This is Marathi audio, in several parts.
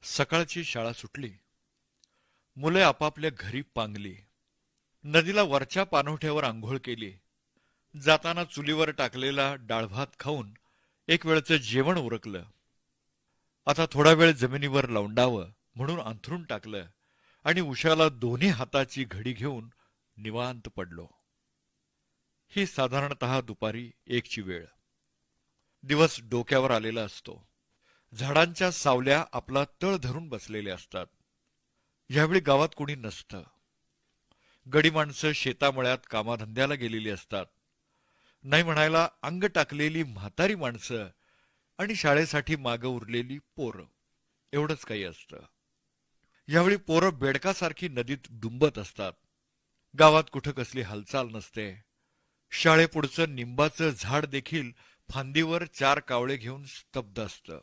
सकाळची शाळा सुटली. मुले आपापल्या घरी पांगली. नदीला वरच्या पाणवठ्यावर आंघोळ केली. जाताना चुलीवर टाकलेला डाळभात खाऊन एक वेळचं जेवण उरकलं. आता थोडा वेळ जमिनीवर लवंडावं म्हणून अंथरून टाकलं आणि उशाला दोन्ही हाताची घडी घेऊन निवांत पडलो. ही साधारणतः दुपारी 1ची वेळ. दिवस डोक्यावर आलेला असतो. झाडांच्या सावल्या आपला तळ धरून बसलेले असतात. यावेळी गावात कोणी नसतं. गडी माणसं शेतामळ्यात कामाधंद्याला गेलेली असतात. नाही म्हणायला अंग टाकलेली म्हातारी माणसं आणि शाळेसाठी मागं उरलेली पोरं, एवढंच काही असतं. यावेळी पोरं बेडकासारखी नदीत डुंबत असतात. गावात कुठं कसली हालचाल नसते. शाळेपुढचं निंबाचं झाड देखील फांदीवर 4 कावळे घेऊन स्तब्ध असतं.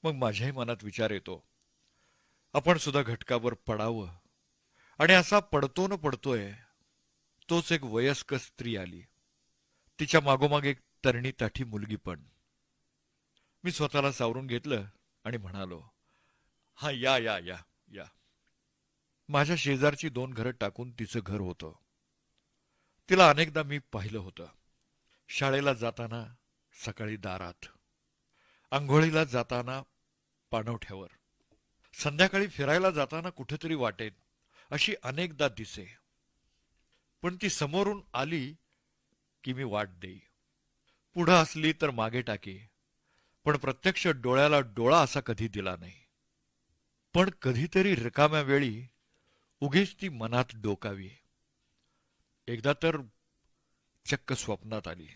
मग माझ्याही मनात विचार येतो, आपण सुद्धा घटकावर पडावं. आणि असा पडतो न पडतोय तोच एक वयस्क स्त्री आली. तिच्या मागोमाग एक तरणी ताठी मुलगी पण. मी स्वतःला सावरून घेतलं आणि म्हणालो, हा या या या या. माझ्या शेजारची 2 घरं टाकून तिचं घर होतं. तिला अनेकदा मी पाहिलं होतं. शाळेला जाताना सकाळी दारात, आंघोळीला जाताना पाणवठ्यावर, संध्याकाळी फिरायला जाताना कुठेतरी वाटेत अशी अनेकदा दिसे. पण ती समोरून आली की मी वाट देई. पुढं असली तर मागे टाके, पण प्रत्यक्ष डोळ्याला डोळा असा कधी दिला नाही. पण कधीतरी रिकाम्या वेळी उगीच ती मनात डोकावी. एकदा तर चक्क स्वप्नात आली.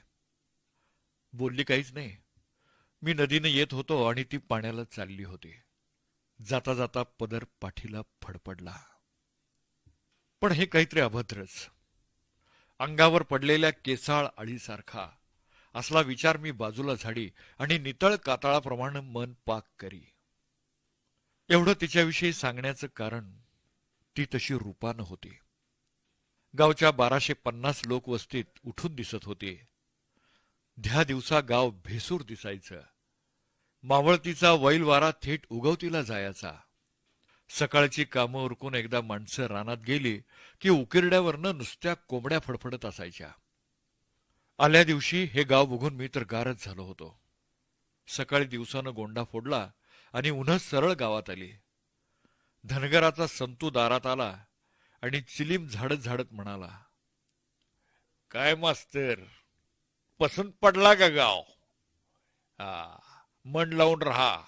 बोलली काहीच नाही. मी नदीने येत होतो आणि ती पाण्याला चालली होती. जाता जाता पदर पाठीला फडफडला. पण हे काहीतरी अभद्रच. अंगावर पडलेल्या केसाळ अळीसारखा असला विचार मी बाजूला झाडी आणि नितळ कातळाप्रमाणे मन पाक करी. एवढं तिच्याविषयी सांगण्याचं कारण, ती तशी रूपानं होती. गावच्या 1250 लोक वस्तीत उठून दिसत होती. ध्या दिवसा गाव भेसूर दिसायचं. मावळतीचा वैल वारा थेट उगवतीला जायचा. सकाळची कामं उरकून एकदा माणसं रानात गेली की उकिरड्यावरनं नुसत्या कोंबड्या फडफडत असायच्या. आल्या दिवशी हे गाव बघून मी तर गारच झालो होतो. सकाळी दिवसानं गोंडा फोडला आणि उन्हं सरळ गावात आली. धनगराचा संतू दारात आला आणि चिलीम झाडत झाडत म्हणाला, काय मास्तर, पसंत पडला का गाव? हा, मन लावून राहा.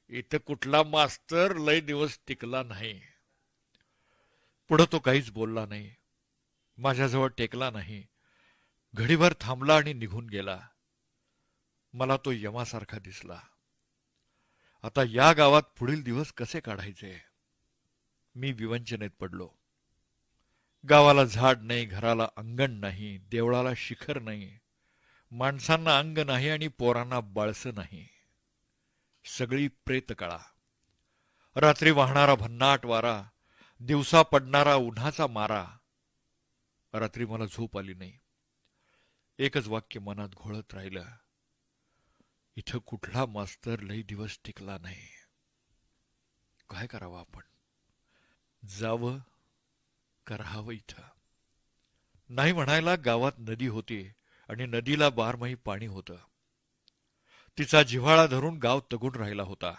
इथं कुठला मास्तर लय दिवस टिकला नाही. पुढं तो काहीच बोलला नाही. माझ्याजवळ टेकला नाही. घडीभर थांबला आणि निघून गेला. मला तो यमासारखा दिसला. आता या गावात पुढील दिवस कसे काढायचे? मी विवंचनेत पडलो. गावाला झाड नाही, घराला अंगण नाही, देवळाला शिखर नाही, माणसांना अंग नाही आणि पोरांना बाळसं नाही. सगळी प्रेतकळा. रात्री वाहणारा भन्नाट वारा, दिवसा पडणारा उन्हाचा मारा. रात्री मला झोप आली नाही. एकच वाक्य मनात घोळत राहिलं, इथं कुठला मास्तर लई दिवस टिकला नाही. काय करावं आपण? जावं का राहावं इथं? नाही म्हणायला गावात नदी होती आणि नदीला बारमाही पाणी होतं. तिचा जिव्हाळा धरून गाव तगून राहिला होता.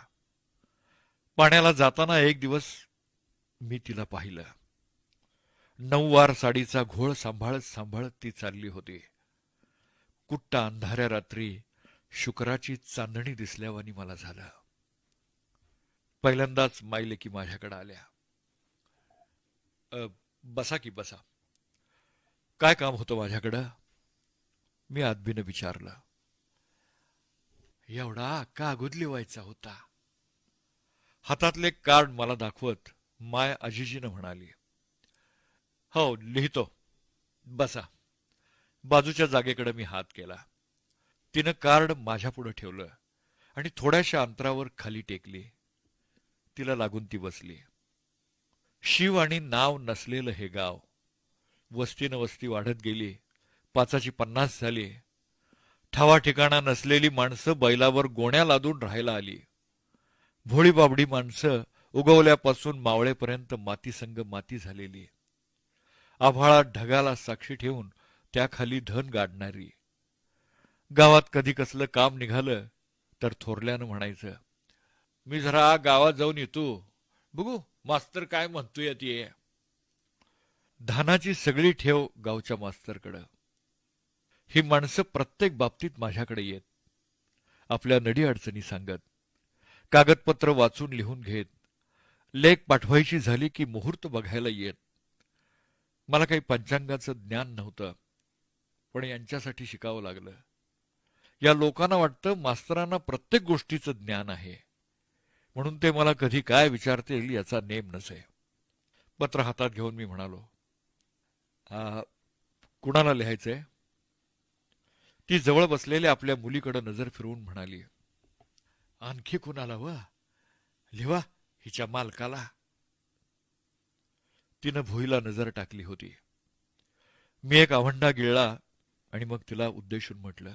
पाण्याला जाताना एक दिवस मी तिला पाहिलं. 9 वार साडीचा घोळ सांभाळत सांभाळत ती चालली होती. कुट्टा अंधाऱ्या रात्री शुक्राची चांदणी दिसल्यावानी मला झालं. पहिल्यांदाच मायलेकी माझ्याकडे आल्या. बसा की बसा. काय काम होतं माझ्याकडं? मी आदबीनं विचारलं. एवढा कागद लिवायचा होता. हातातले कार्ड मला दाखवत माय अजिजीनं म्हणाली, हो लिहितो, बसा. बाजूच्या जागेकडे मी हात केला. तिनं कार्ड माझ्यापुढे ठेवलं आणि थोड्याशा अंतरावर खाली टेकली. तिला लागून ती बसली. शिव आणि नाव नसलेलं हे गाव. वस्तीनं वस्ती वाढत गेली. 5ची 50 झाली. ठावा ठिकाणा नसलेली माणसं बैलावर गोण्या लादून राहायला आली. भोळी बाबडी माणसं उगवल्यापासून मावळेपर्यंत मातीसंग माती झालेली. आभाळात ढगाला साक्षी ठेवून त्याखाली धन गाडणारी. गावात कधी कसलं काम निघालं तर थोरल्यानं म्हणायचं, मी जरा गावात जाऊन येतो, बघू मास्तर काय म्हणतोय ते. धानाची सगळी ठेव गावच्या मास्तरकडं. ही माणसं प्रत्येक बाबतीत माझ्याकडे येत, आपल्या नडी अडचणी सांगत, कागदपत्र वाचून लिहून घेत, लेख पाठवायची झाली की मुहूर्त बघायला येत. मला काही पंचांगाचं ज्ञान नव्हतं, पण यांच्यासाठी शिकावं लागलं. या लोकांना वाटतं मास्तरांना प्रत्येक गोष्टीचं ज्ञान आहे, म्हणून ते मला कधी काय विचारतील याचा नेम नसे. पत्र हातात घेऊन मी म्हणालो, कुणाला लिहायचंय? ती जवळ बसलेल्या आपल्या मुलीकडे नजर फिरवून म्हणाली, आणखी कुणाला व लिहा, हिच्या मालकाला. तिनं भुईला नजर टाकली होती. मी एक आवंढा गिळला आणि मग तिला उद्देशून म्हटलं,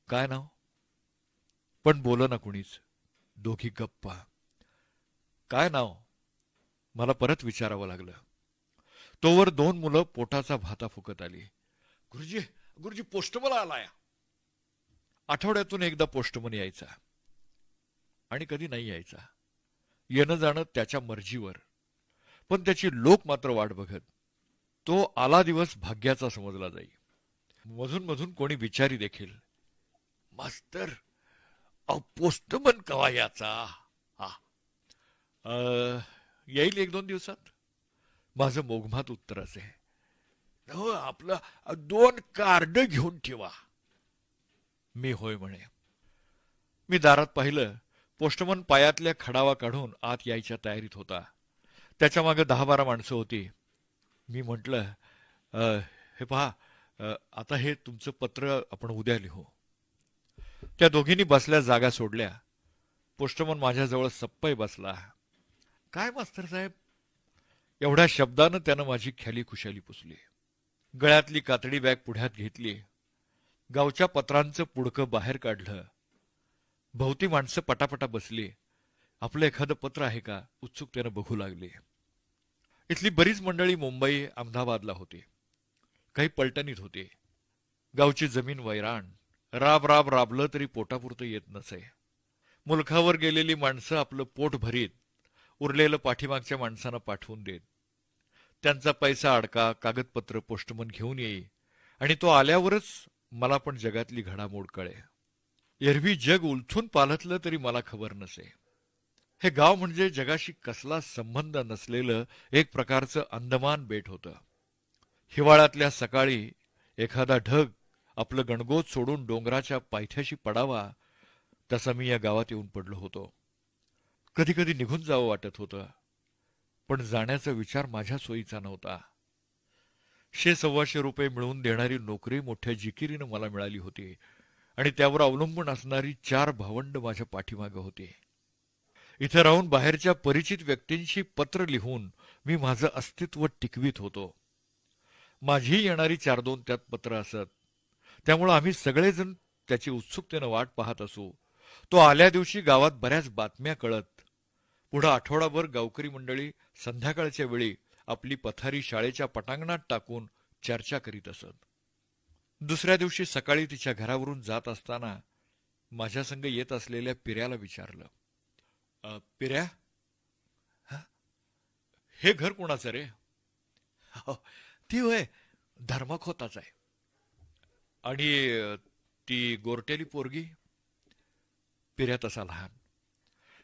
काय नाव? पण बोल ना कुणीच. दोघी गप्पा. काय नाव? मला परत विचारावं लागलं. तोवर 2 मुलं पोटाचा भाता फुकत आली. गुरुजी, गुरुजी, पोस्टमन आलाय. आठवड्यातून एकदा पोस्टमन यायचा आणि कधी नाही यायचा. येणं जाणं त्याच्या मर्जीवर, पण त्याची लोक मात्र वाट बघत. तो आला दिवस भाग्याचा समजला जाई. मधून मधून कोणी विचारी देखील, मास्तर पोस्टमन कवा याचा? येईल 1-2 दिवसात, माझं मोघमात उत्तर असे. हो, आपलं 2 कार्ड घेऊन ठेवा. मी होय म्हणे. मी दारात पाहिलं. पोस्टमन पायातल्या खडावा काढून आत यायच्या तयारीत होता. त्याच्या मागे 10-12 माणसं होती. मी म्हटलं, हे पहा, आता हे तुमचं पत्र आपण उद्या लिहू. त्या दोघींनी बसल्या जागा सोडल्या. पोस्टमन माझ्याजवळ सप्पई बसला. काय मास्तर साहेब? एवढ्या शब्दानं त्यानं माझी ख्याली खुशाली पुसली. गळ्यातली कातडी बॅग पुढ्यात घेतली. गावच्या पत्रांचं पुडकं बाहेर काढलं. भोवती माणसं पटापटा बसली. आपलं एखादं पत्र आहे का उत्सुकतेनं बघू लागली. इथली बरीच मंडळी मुंबई, अहमदाबादला होती. काही पलटणीत होते. गावची जमीन वैराण. राब राब राबलं तरी पोटापुरतं येत नसे. मुलखावर गेलेली माणसं आपलं पोट भरीत, उरलेलं पाठीमागच्या माणसांना पाठवून देत. त्यांचा पैसा अडका, कागदपत्र पोस्टमन घेऊन येई आणि तो आल्यावरच मला पण जगातली घडामोड कळे. एरवी जग उलथून पालथलं तरी मला खबर नसे. हे गाव म्हणजे जगाशी कसला संबंध नसलेलं एक प्रकारचं अंदमान बेट होतं. हिवाळ्यातल्या सकाळी एखादा ढग आपलं गणगोत सोडून डोंगराच्या पायथ्याशी पडावा तसा मी या गावात येऊन पडलो होतो. कधी कधी निघून जावं वाटत होतं, पण जाण्याचा विचार माझ्या सोयीचा नव्हता. 100-125 रुपये मिळवून देणारी नोकरी मोठ्या जिकिरीनं मला मिळाली होती आणि त्यावर अवलंबून असणारी 4 भावंड माझ्या पाठीमागे होते. इथे राहून बाहेरच्या परिचित व्यक्तींशी पत्र लिहून मी माझं अस्तित्व टिकवीत होतो. माझी येणारी 4-2 त्यात पत्र असत. त्यामुळे आम्ही सगळेजण त्याची उत्सुकतेनं वाट पाहत असू. तो आल्या दिवशी गावात बऱ्याच बातम्या कळत. पुढं आठवडाभर गावकरी मंडळी संध्याकाळच्या वेळी आपली पथारी शाळेच्या पटांगणात टाकून चर्चा करीत असत. दुसऱ्या दिवशी सकाळी तिच्या घरावरून जात असताना माझ्या संग येत असलेल्या पिऱ्याला विचारलं, पिऱ्या, हे घर कोणाचं रे? ती होय, धर्मखोताच आहे. आणि ती गोरटेली पोरगी? पिऱ्या तसा लहान.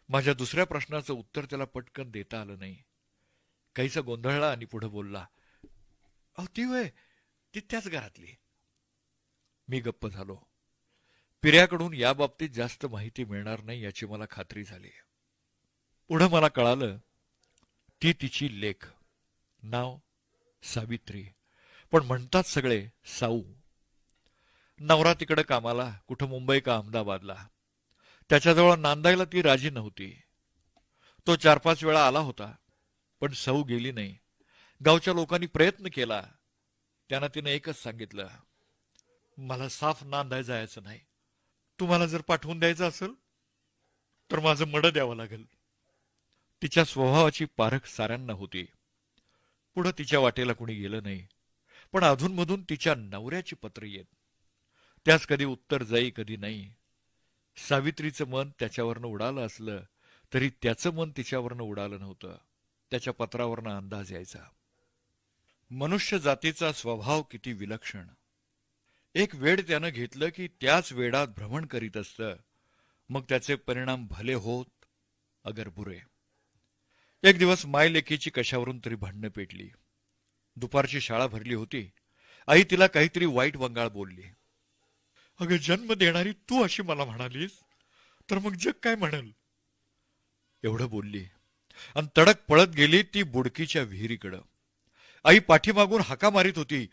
माझ्या दुसऱ्या प्रश्नाचं उत्तर त्याला पटकन देता आलं नाही. काहीसा गोंधळला आणि पुढे बोलला, ती होय, ती त्याच घरातली. मी गप्प झालो. पिऱ्याकडून याबाबतीत जास्त माहिती मिळणार नाही याची मला खात्री झाली. पुढं मला कळालं, ती तिची लेक. नाव सावित्री, पण म्हणतात सगळे साऊ. नवरा तिकडे कामाला, कुठं मुंबई का अहमदाबादला. त्याच्याजवळ नांदायला ती राजी नव्हती. तो 4-5 वेळा आला होता, पण साऊ गेली नाही. गावच्या लोकांनी प्रयत्न केला. त्यानं तिनं एकच सांगितलं, मला साफ नांदाय जायचं नाही. तुम्हाला जर पाठवून द्यायचं असेल तर माझं मड द्यावं लागेल. तिच्या स्वभावाची पारख साऱ्यांना होती. पुढं तिच्या वाटेला कुणी गेलं नाही, पण अधूनमधून तिच्या नवऱ्याची पत्र येत. त्यास कधी उत्तर जाई कधी नाही. सावित्रीचं मन त्याच्यावरनं उडालं असलं तरी त्याचं मन तिच्यावरनं उडालं नव्हतं. त्याच्या पत्रावरनं अंदाज यायचा. मनुष्य जातीचा स्वभाव किती विलक्षण. एक वेड त्यानं घेतलं की त्याच वेडात भ्रमण करीत असतं. मग त्याचे परिणाम भले होत अगर बुरे. एक दिवस मायलेकीची कशावरून तरी भांडणं पेटली. दुपारची शाळा भरली होती. आई तिला काहीतरी वाईट वंगाळ बोलली. अगं, जन्म देणारी तू अशी मला म्हणालीस तर मग जग काय म्हणल. एवढं बोलली आणि तडक पळत गेली ती बुडकीच्या विहिरीकडं. आई पाठीमागून हाका मारित होती.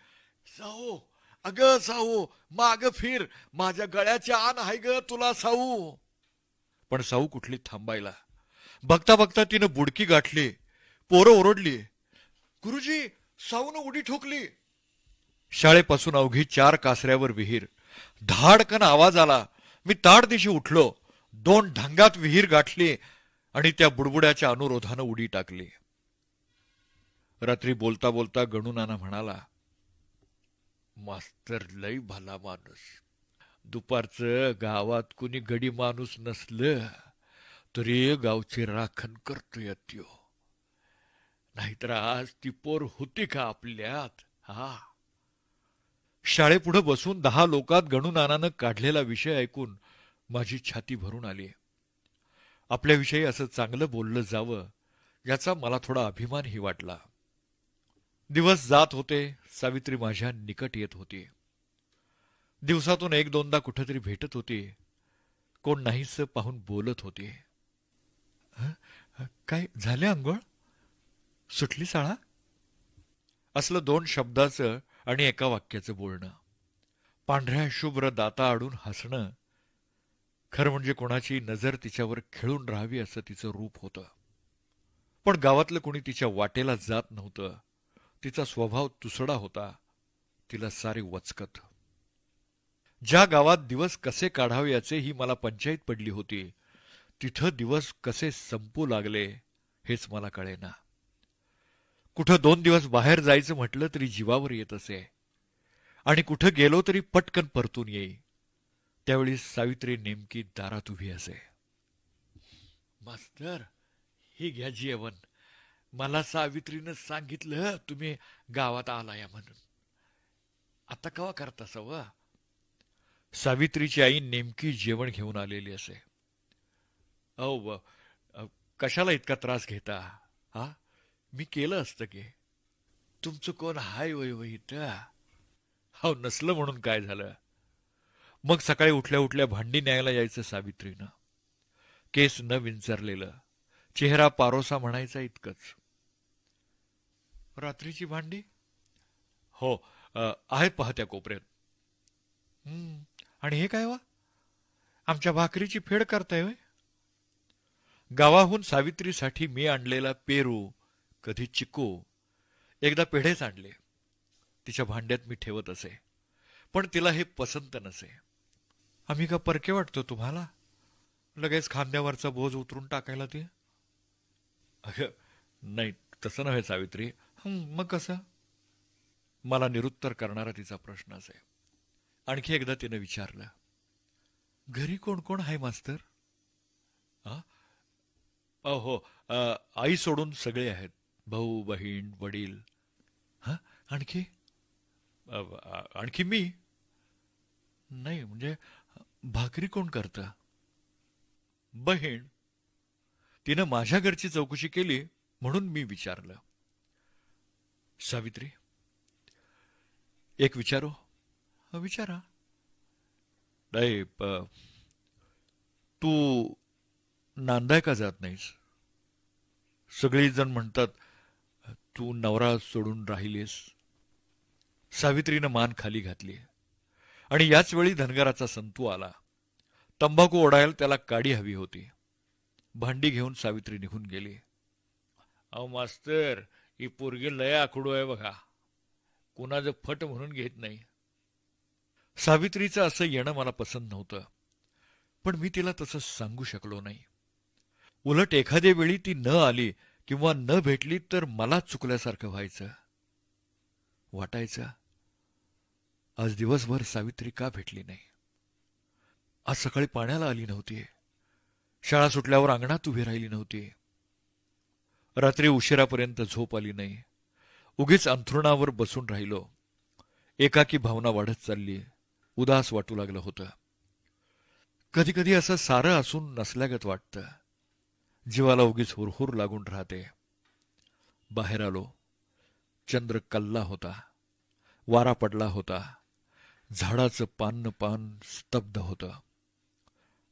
साऊ, अगं साऊ, माग फिर, माझ्या गळ्याची आण आहे ग तुला साऊ. पण साऊ कुठली थांबायला. बघता बघता तिनं बुडकी गाठली. पोरं ओरडली. गुरुजी, साऊनं उडी ठोकली. शाळेपासून अवघी 4 कासऱ्यावर विहीर. धाडकन आवाज आला. मी ताडदिशी उठलो. 2 ढंगात विहीर गाठली आणि त्या बुडबुड्याच्या अनुरोधानं उडी टाकली. रात्री बोलता बोलता गणूनाना म्हणाला, मास्तर लय भला माणूस. दुपारचं गावात कुणी गडी माणूस नसलं तरी गावची राखण करतोय त्यो. नाहीतर आज ती पोर होती का आपल्यात. हा. शाळेपुढे बसून 10 लोकात गणूनानानं काढलेला विषय ऐकून माझी छाती भरून आली. आपल्याविषयी असं चांगलं बोललं जावं याचा मला थोडा अभिमानही वाटला. दिवस जात होते. सावित्री माझ्या निकट येत होती. दिवसातून 1-2दा कुठेतरी भेटत होती. कोण नाहीस पाहून बोलत होती. काय झाले अंघोळ? सुटली शाळा? असलं 2 शब्दाचं आणि एका वाक्याचं बोलणं. पांढऱ्या शुभ्र दाता आडून हसणं. खरं म्हणजे कोणाची नजर तिच्यावर खेळून राहावी असं तिचं रूप होतं. पण गावातलं कोणी तिच्या वाटेला जात नव्हतं. तिचा स्वभाव तुसडा होता. तिला सारे वचकत. ज्या गावात दिवस कसे काढावे याचे ही मला पंचायत पडली होती, तिथं दिवस कसे संपू लागले हेच मला कळेना. कुठं 2 दिवस बाहेर जायचं म्हटलं तरी जीवावर येत असे आणि कुठं गेलो तरी पटकन परतून येई. त्यावेळी सावित्री नेमकी दारात उभी असे. मास्तर, हे घ्या जेवण. मला सावित्रीनं सांगितलं तुम्ही गावात आलाया म्हणून. आता कवा करता सव? सावित्रीची आई नेमकी जेवण घेऊन आलेली असे. अहो, कशाला इतका त्रास घेता? हा, मी केलं असतं की. तुमचं कोण हाय वय वय इथं? हो, नसलं म्हणून काय झालं? मग सकाळी उठल्या उठल्या भांडी न्यायला यायचं सावित्रीनं. केस न विंचरलेलं, चेहरा पारोसा म्हणायचा इतकंच. रात्रीची भांडी? हो, आहेत पहा त्या कोपऱ्यात. आणि हे काय वा? आमच्या भाकरीची फेड करताय होय? गावाहून सावित्रीसाठी मी आणलेला पेरू, कधी चिकू, एकदा पेढेच आणले. तिच्या भांड्यात मी ठेवत असे, पण तिला हे पसंत नसे. आम्ही का परके वाटतो तुम्हाला? लगेच खांद्यावरचा बोज उतरून टाकायला ते? अगं नाही, तसं नव्हे सावित्री. मग कसं? मला निरुत्तर करणारा तिचा प्रश्न असे. आणखी एकदा तिने विचारलं, घरी कोण कोण आहे मास्तर? हो, आई सोडून सगळे आहेत. भाऊ, बहीण, वडील. आणखी? आणखी मी. नाही म्हणजे भाकरी कोण करतं? बहीण. तिनं माझ्या घरची चौकशी केली म्हणून मी विचारलं. सावित्री, एक विचारू? विचारा. नाही, तू नांदाय का जात नाहीस? सगळी जण म्हणतात तू नवरा सोडून राहिलीस. सावित्रीनं मान खाली घातली आणि याच वेळी धनगराचा संतू आला. तंबाखू ओढायला त्याला काडी हवी होती. भांडी घेऊन सावित्री निघून गेली. अहो मास्तर, ही पोरगी लय आखडू आहे बघा. कुणाचं फट म्हणून घेत नाही. सावित्रीचं असं येणं मला पसंत नव्हतं, पण मी तिला तसं सांगू शकलो नाही. उलट एखाद्या वेळी ती न आली किंवा न भेटली तर मला चुकल्यासारखं व्हायचं. वाटायचं, आज दिवसभर सावित्री का भेटली नाही. आज सकाळी पाण्याला आली नव्हती. शाळा सुटल्यावर अंगणात उभी राहिली नव्हती. रात्री उशिरापर्यंत झोप आली नाही. उगीच अंथरुणावर बसून राहिलो. एकाकी भावना वाढत चालली. उदास वाटू लागलं होतं. कधी कधी असं सारं असून नसल्यागत वाटतं. जीवाला उगीच हुरहुर लागून राहते. बाहेर आलो. चंद्र कल्ला होता. वारा पडला होता. झाडाचं पान न पान स्तब्ध होतं.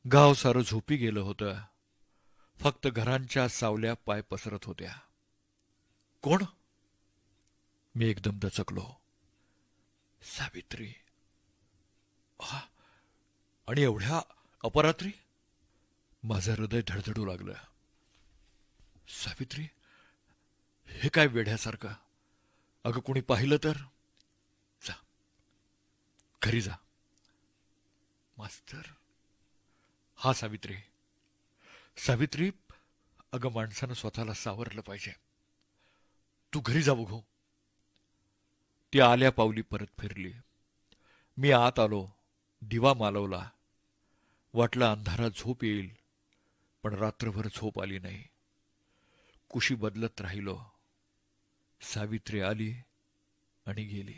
गाव सारं झोपी गेलं होतं. फक्त घरांच्या सावल्या पाय पसरत होत्या. कोण? मी एकदम दचकलो. सावित्री. हा, आणि एवढ्या अपरात्री? माझं हृदय धडधडू लागलं. सावित्री, हे काय वेड्यासारखं? अगं कोणी पाहिलं तर? जा, घरी जा. मास्तर. हा सावित्री. सावित्री, अगं माणसानं स्वतःला सावरलं पाहिजे. तू घरी जा बघू. ती आल्या पावली परत फिरली. मी आत आलो. दिवा मालवला. वाटलं अंधारात झोप येईल, पण रात्रभर झोप आली नाही. कुशी बदलत राहिलो. सावित्री आली आणि गेली.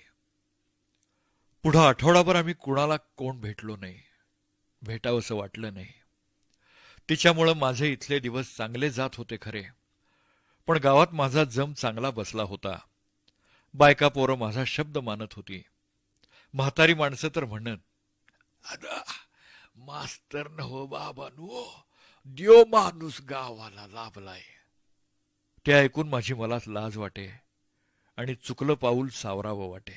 पुढं आठवडाभर आम्ही कुणाला कोण भेटलो नाही. भेटावंसं वाटलं नाही. तिच्यामुळं माझे इथले दिवस चांगले जात होते खरे, पण गावात माझा जम चांगला बसला होता. बायका पोरं माझा शब्द मानत होती. म्हातारी माणसं तर म्हणत, "अदा, मास्तर न हो बाबानू, देव माणूस गावाला लाभलाय." ते ऐकून माझी मलाच लाज वाटे आणि चुकलं पाऊल सावरावं वाटे.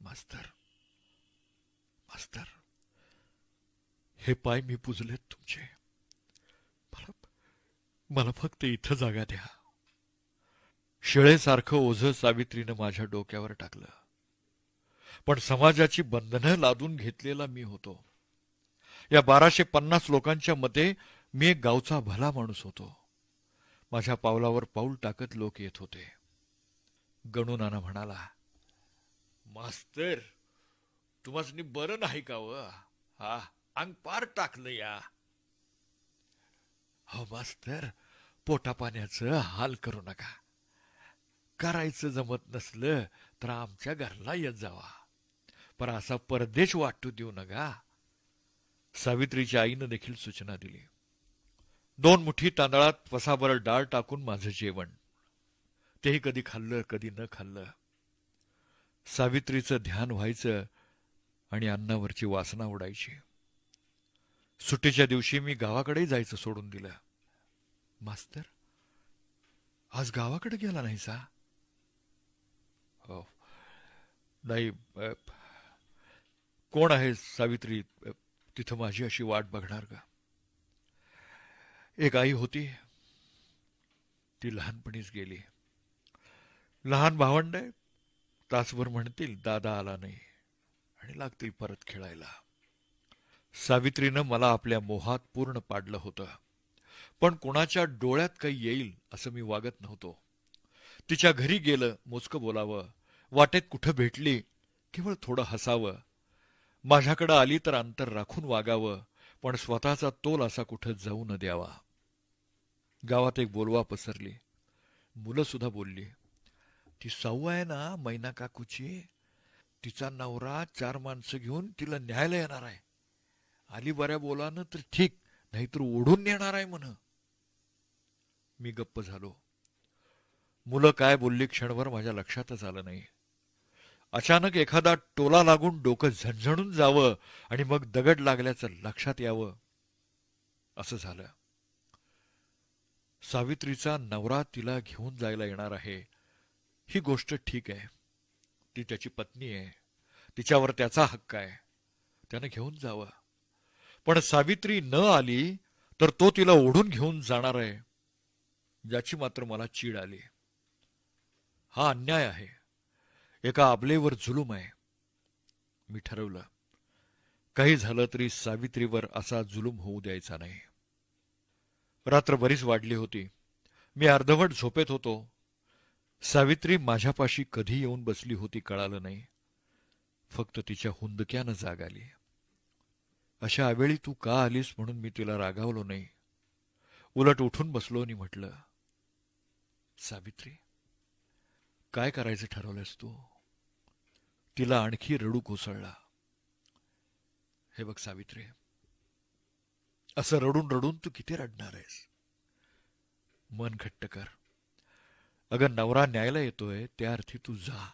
मास्तर, मास्तर, हे पाय मी पुजलेत तुमचे. मला मला फक्त इथं जागा द्या. शिळेसारखं ओझं सावित्रीनं माझ्या डोक्यावर टाकलं. पण समाजाची बंधनं लादून घेतलेला मी होतो. या 1250 लोकांच्या मते मी एक गावचा भला माणूस होतो. माझ्या पावलावर पाऊल टाकत लोक येत होते. गणू नाना म्हणाला, "मास्तर, तुम्हासनी बरं नाही का व? हा, अंग पार टाकलं या." "हो मास्तर, पोटापाण्याचं हाल करू नका. करायचं जमत नसलं तर आमच्या घरला येत जावा, पण असा परदेश वाटू देऊ नका." सावित्रीच्या आईनं देखील सूचना दिली. 2 मुठी तांदळात वसाभर डाळ टाकून माझं जेवण. तेही कधी खाल्लं कधी न खाल्लं. सावित्रीचं ध्यान व्हायचं आणि अन्नावरची वासना उडायची. सुट्टीच्या दिवशी मी गावाकडे जायचं सोडून दिलं. "मास्तर, आज गावाकडे गेला नाहीसा?" "हो नाही. कोण आहे सावित्री तिथं माझी अशी वाट बघणार का?" "एक आई होती, ती लहानपणीच गेली. लहान भावंड आहे. तासभर म्हणतील दादा आला नाही आणि लागतील परत खेळायला." सावित्रीनं मला आपल्या मोहात पूर्ण पाडलं होतं, पण कुणाच्या डोळ्यात काही येईल असं मी वागत नव्हतो. तिच्या घरी गेलं, मोजकं बोलावं. वाटेत कुठं भेटली, केवळ थोडं हसावं. माझ्याकडं आली तर अंतर राखून वागावं, पण स्वतःचा तोल असा कुठं जाऊ न द्यावा. गावात एक बोलवा पसरली. मुलं सुद्धा बोलली, "ती सौ आहे ना मैना काकूची, तिचा नवरा 4 माणसं घेऊन तिला न्यायला येणार आहे. आली बऱ्या बोलानं तर ठीक, नाहीतर ओढून नेणार आहे म्हण." मी गप्प झालो. मुलं काय बोलली क्षणभर माझ्या लक्षातच आलं नाही. अचानक एखादा टोला लागून डोकं झणझणून जावं आणि मग दगड लागल्याचं लक्षात यावं, असं झालं. सावित्रीचा नवरा तिला घेऊन जायला येणार आहे ही गोष्ट ठीक आहे. ती त्याची पत्नी आहे. तिच्यावर त्याचा हक्क आहे. त्यानं घेऊन जावं. पण सावित्री न आली तर तो तिला ओढून घेऊन जाणार आहे, ज्याची मात्र मला चीड आली. हा अन्याय आहे. एका अबलेवर जुलूम आहे. मी ठरवलं, काही झालं तरी सावित्रीवर असा जुलूम होऊ द्यायचा नाही. रात्र बरीच वाढली होती. मी अर्धवट झोपेत होतो. सावित्री माझ्यापाशी कधी येऊन बसली होती कळालं नाही. फक्त तिच्या हुंदक्यानं जाग आली. अशा अवेळी तू का आलीस म्हणून मी तिला रागावलो नाही. उलट उठून बसलो आणि म्हटलं, सावित्री, काय करायचं ठरवलंस तू? तिला आणखी रडू कोसळला. हे बघ सावित्री, असं रडून रडून तू किती रडणार आहेस? मन घट्ट कर. अगं नवरा न्यायला येतोय त्या अर्थी तू जा.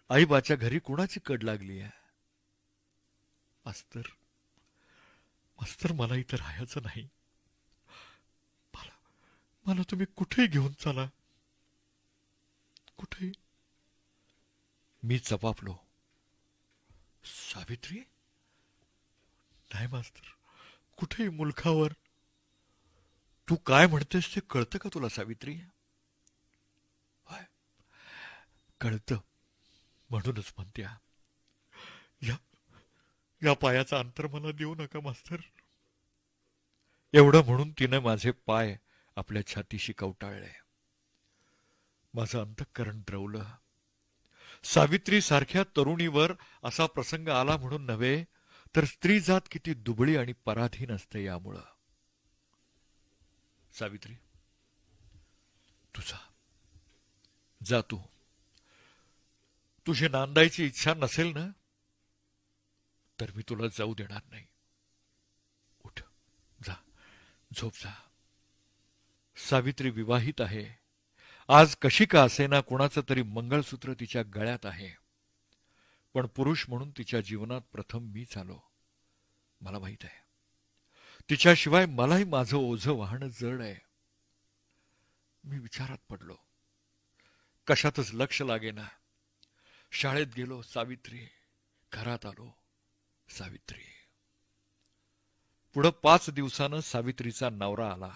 आईबाच्या घरी कुणाची कड लागली आहे? मास्तर, मास्तर, मला इथं राहायचं नाही. मला मला तुम्ही कुठेही घेऊन चला, कुठेही. मी चपापलो. सावित्री, नाही मास्तर, कुठेही मुलखावर. तू काय म्हणतेस ते कळतं का तुला सावित्री? कळतं, म्हणूनच म्हणत्या. या या पायाचा अंतर मला देऊ नका मास्तर. एवढं म्हणून तिनं माझे पाय आपल्या छातीशी कवटाळले. माझं अंतःकरण द्रवलं. सावित्री सारख्या तरुणीवर असा प्रसंग आला म्हणून नव्हे, तर स्त्री जात किती दुबळी आणि पराधीन असते यामुळं. सावित्री, तुझा जा. तुझी नांदायची इच्छा नसेल ना, तर मी तुला जाऊ देणार नाही. उठ, जा, झोप जा. सावित्री विवाहित आहे. आज कशी का असेना कुणाचं तरी मंगळसूत्र तिच्या गळ्यात आहे. पण पुरुष म्हणून तिच्या जीवनात प्रथम मीच आलो. मला माहित आहे, तिच्याशिवाय मलाही माझं ओझं वाहणं जड आहे. मी विचारात पडलो. कशातच लक्ष लागेना. शाळेत गेलो सावित्री, घरात आलो सावित्री. पुढं 5 दिवसानं सावित्रीचा नवरा आला.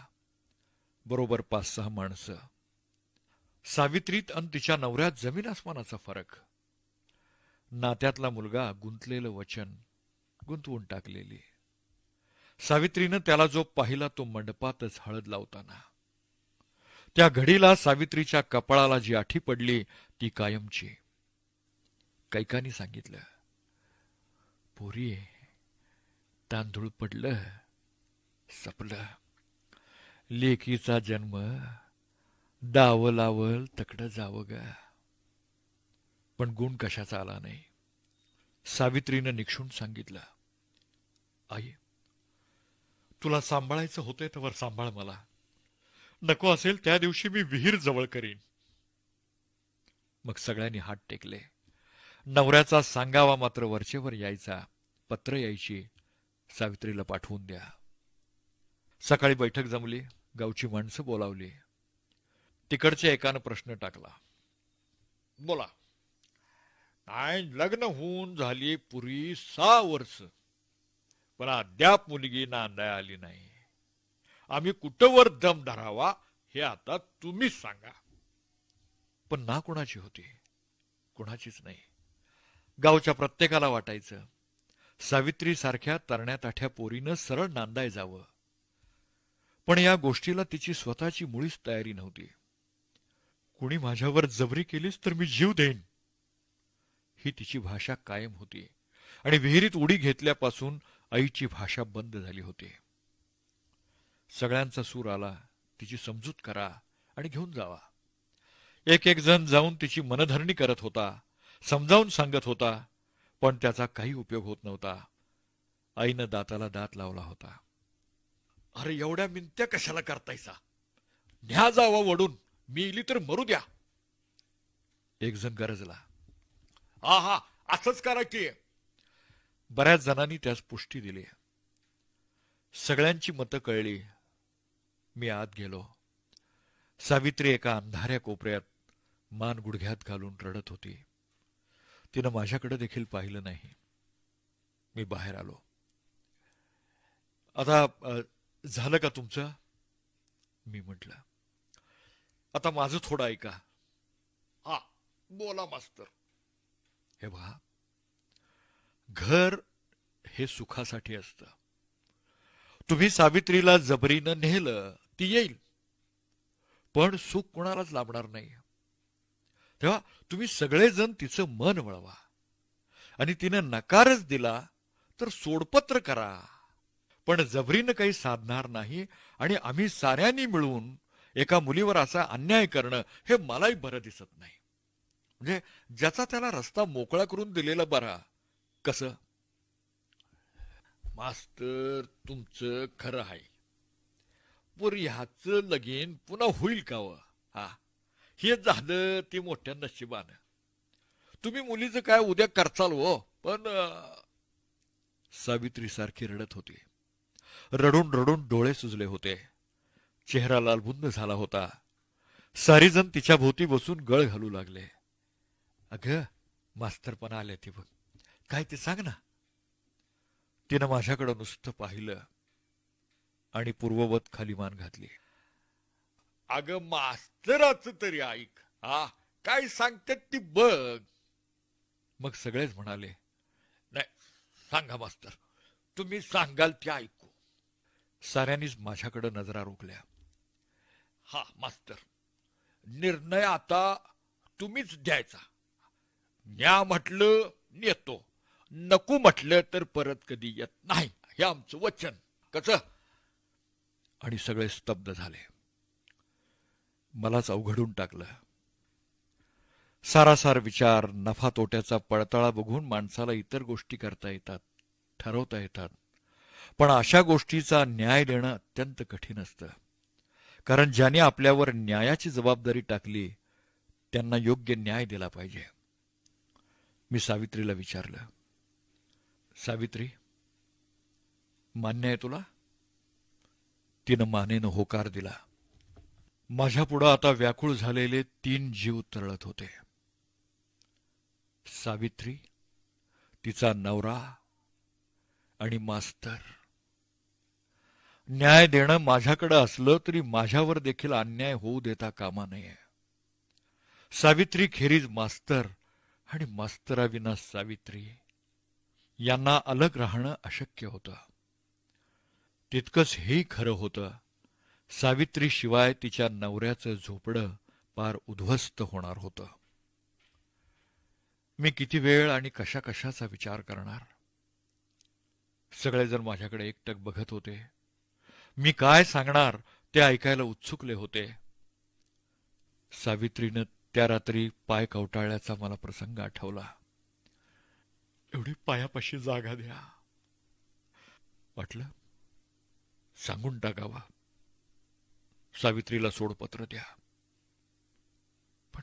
बरोबर 5-6 माणसं. सावित्रीत आणि तिच्या नवऱ्यात जमीन आसमानाचा फरक. नात्यातला मुलगा गुंतलेलं वचन, गुंतवून टाकलेली. सावित्रीनं त्याला जो पाहिला तो मंडपातच हळद लावताना. त्या घडीला सावित्रीच्या कपाळाला जी आठी पडली ती कायमची. कैकानी सांगितलं, पोरी, तांदूळ पडलं, सपलं. लेकीचा जन्म डाव लावल तकडं जावं ग. पण गुण कशाचा आला नाही. सावित्रीनं निक्षून सांगितलं, आई, तुला सांभाळायचं होतंय तर सांभाळ मला. नको असेल त्या दिवशी मी विहीर जवळ करीन. मग सगळ्यांनी हात टेकले. नवऱ्याचा सांगावा मात्र वरचेवर यायचा. पत्र यायची, सावित्रीला पाठवून द्या. सकाळी बैठक जमली. गावची माणसं बोलावली. तिकडच्या एकानं प्रश्न टाकला, बोला. नाही, लग्न होऊन झाली पुरी 6 वर्ष, पण अद्याप मुलगी नांदाय आली नाही. आम्ही कुठवर दम धरावा हे आता तुम्हीच सांगा. पण ना कुणाची होती? कुणाचीच नाही. गावच्या प्रत्येकाला वाटायचं सावित्री सारख्या तरण्या ताठ्या पोरीनं सरळ नांदाय जावं. पण या गोष्टीला तिची स्वतःची मुळीच तयारी नव्हती. कुणी माझ्यावर जबरी केलीस तर मी जीव देईन, ही तिची भाषा कायम होती. आणि विहिरीत उडी घेतल्यापासून आईची भाषा बंद झाली होती. सगळ्यांचा सूर आला, तिची समजूत करा आणि घेऊन जावा. एक एक जण जाऊन तिची मनधरणी करत होता, समजावून सांगत होता, पण त्याचा काही उपयोग होत नव्हता. आईनं दाताला दात लावला होता. अरे एवढ्या मिनत्या कशाला करतायसा? न्या जावा वडून, मी इली तर मरू द्या. एक जण गरजला, हा हा, असंच करायची. बऱ्याच जणांनी त्यास पुष्टी दिली. सगळ्यांची मतं कळली. मी आत गेलो. सावित्री एका अंधाऱ्या कोपऱ्यात मान गुडघ्यात घालून रडत होती. तिनं माझ्याकडे देखील पाहिलं नाही. मी बाहेर आलो. आता झालं का तुमचं? मी म्हटलं. आता माझं थोडं ऐका. हा, बोला मास्तर. हे बघा, घर हे सुखासाठी असतं. तुम्ही सावित्रीला जबरीनं नेलं, ती येईल, पण सुख कोणालाच लाभणार नाही. तेव्हा तुम्ही सगळेजण तिचं मन वळवा, आणि तिनं नकारच दिला तर सोडपत्र करा. पण जबरीनं काही साधणार नाही, आणि आम्ही साऱ्यांनी मिळून एका मुलीवर असा अन्याय करणं हे मलाही बरं दिसत नाही. म्हणजे ज्याचा त्याला रस्ता मोकळा करून दिलेला बरा. कसं? मास्तर, तुमचं खरं आहे, पर ह्याचं लगीन पुन्हा होईल का व? हा, हे झालं ते मोठ्या नशिबानं. तुम्ही मुलीचं काय उद्या करचाल हो, पण सावित्री सारखी रडत होती. रडून रडून डोळे सुजले होते, चेहरा लालबुंद झाला होता. सारीजण तिच्या भोवती बसून गळ घालू लागले. अगं, मास्तरपणा आले ती बघ, काय ते सांग ना. तिनं माझ्याकडं नुसतं पाहिलं आणि पूर्ववत खाली मान घातली. अगं मास्तराच तरी ऐक, हा काय सांगतात ती बघ. मग सगळेच म्हणाले, नाही सांगा मास्तर, तुम्ही सांगाल ते ऐकू. साऱ्यांनीच माझ्याकडे नजरा रोखल्या. हा मास्तर, निर्णय आता तुम्हीच द्यायचा. न्या म्हटलं नेतो, नको म्हटलं तर परत कधी येत नाही, हे आमचं वचन. कसं? आणि सगळे स्तब्ध झाले. मलाच अवघडून टाकलं. सारासार विचार, नफा तोट्याचा पडताळा बघून माणसाला इतर गोष्टी करता येतात, ठरवता येतात, पण अशा गोष्टीचा न्याय देणं अत्यंत कठीण असतं. कारण ज्याने आपल्यावर न्यायाची जबाबदारी टाकली त्यांना योग्य न्याय दिला पाहिजे. मी सावित्रीला विचारलं, सावित्री, मान्य आहे तुला? तिनं मानेनं होकार दिला. माझ्या पुढं आता व्याकुळ झालेले 3 जीव तरळत होते. सावित्री, तिचा नवरा आणि मास्तर. न्याय देणं माझ्याकडे असलं तरी माझ्यावर देखील अन्याय होऊ देता कामा नये. सावित्री खेरीज मास्तर आणि मास्तराविना सावित्री यांना अलग राहणं अशक्य होतं. तितकंच हेही खरं होतं, सावित्री शिवाय तिच्या नवऱ्याचं झोपडं पार उद्ध्वस्त होणार होतं. मी किती वेळ आणि कशा कशाचा विचार करणार. सगळेजण माझ्याकडे एकटक बघत होते. मी काय सांगणार ते ऐकायला उत्सुकले होते. सावित्रीनं त्या रात्री पाय कवटाळल्याचा मला प्रसंग आठवला. एवढी पायापाशी जागा द्या, वाटलं सांगून टाकावा, सावित्रीला सोडपत्र द्या. पण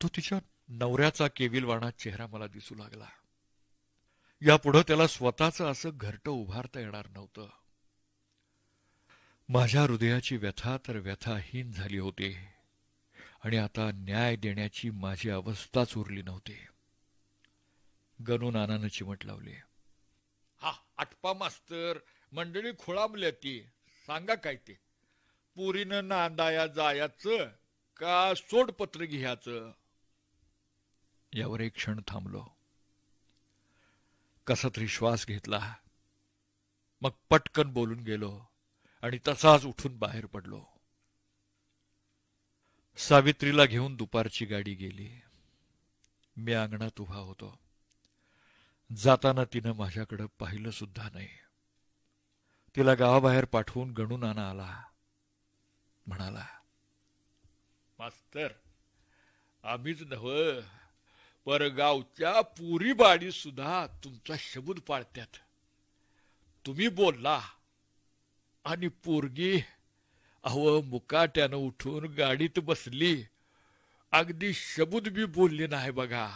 तो तिच्या नवऱ्याचा केविलवाणा चेहरा मला दिसू लागला. यापुढं त्याला स्वतःचं असं घरटं उभारता येणार नव्हतं. माझ्या हृदयाची व्यथा तर व्यथाहीन झाली होती, आणि आता न्याय देण्याची माझी अवस्थाच उरली नव्हती. गणू नानानं चिमट लावली. हा आटपा मास्तर, मंडळी खोळाबल्या ती, सांगा काय ते. पुरीनं नांदाया जायाचं का सोडपत्र घ्यायचं? यावर एक क्षण थांबलो, कसा तरी श्वास घेतला, मग पटकन बोलून गेलो आणि तसाच उठून बाहेर पडलो. सावित्रीला घेऊन दुपारची गाडी गेली. मी अंगणात उभा होतो. जाताना तिनं माझ्याकडे पाहिलं सुद्धा नाही. तिला गावाबाहेर पाठवून गणू नाना आला. म्हणाला, मास्तर, आम्हीच नव्ह पर गावच्या पुरी बाडी सुद्धा तुमचा शब्द पाळत्यात. तुम्ही बोलला आणि पोरगी अहो मुकाट्यानं उठून गाडीत बसली, अगदी शब्द बी बोलली नाही बघा.